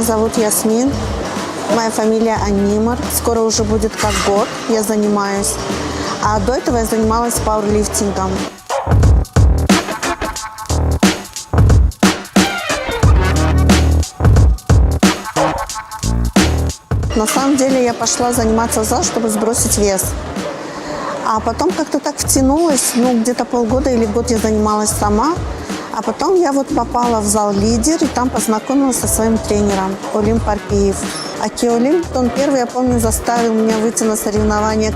зовут Ясмин. Моя фамилия Анимар. Скоро уже будет как год я занимаюсь. А до этого я занималась пауэрлифтингом. На самом деле я пошла заниматься в зал, чтобы сбросить вес. А потом как-то так втянулась, где-то полгода или год я занималась сама. А потом я попала в зал «Лидер» и там познакомилась со своим тренером Олим Парпиев. Аки Олим, он первый, я помню, заставил меня выйти на соревнования.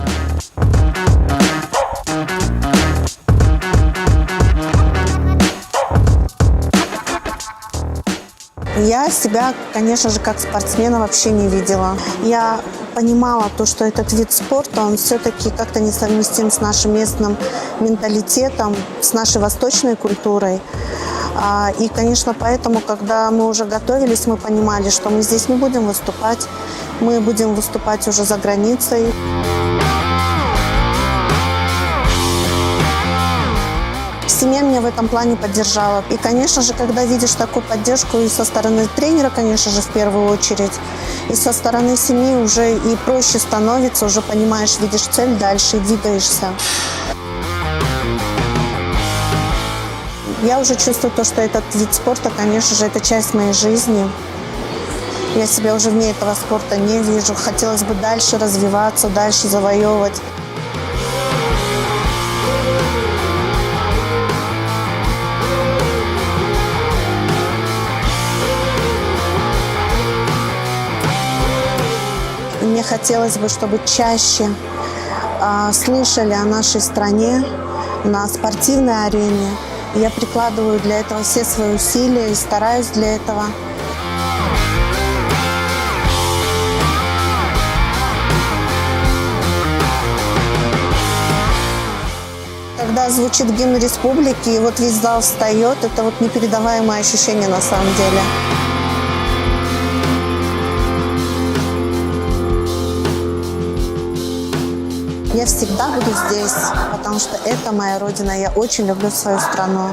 Я себя, конечно же, как спортсмена вообще не видела. Я понимала то, что этот вид спорта, он все-таки как-то несовместим с нашим местным менталитетом, с нашей восточной культурой. И, конечно, поэтому, когда мы уже готовились, мы понимали, что мы здесь не будем выступать, мы будем выступать уже за границей. Семья меня в этом плане поддержала. И, конечно же, когда видишь такую поддержку и со стороны тренера, конечно же, в первую очередь, и со стороны семьи уже и проще становится, уже понимаешь, видишь цель дальше и двигаешься. Я уже чувствую то, что этот вид спорта, конечно же, это часть моей жизни. Я себя уже вне этого спорта не вижу. Хотелось бы дальше развиваться, дальше завоевывать. И мне хотелось бы, чтобы чаще слышали о нашей стране на спортивной арене. Я прикладываю для этого все свои усилия и стараюсь для этого. Когда звучит гимн республики, и весь зал встает, это непередаваемое ощущение на самом деле. Я всегда буду здесь, потому что это моя родина. Я очень люблю свою страну.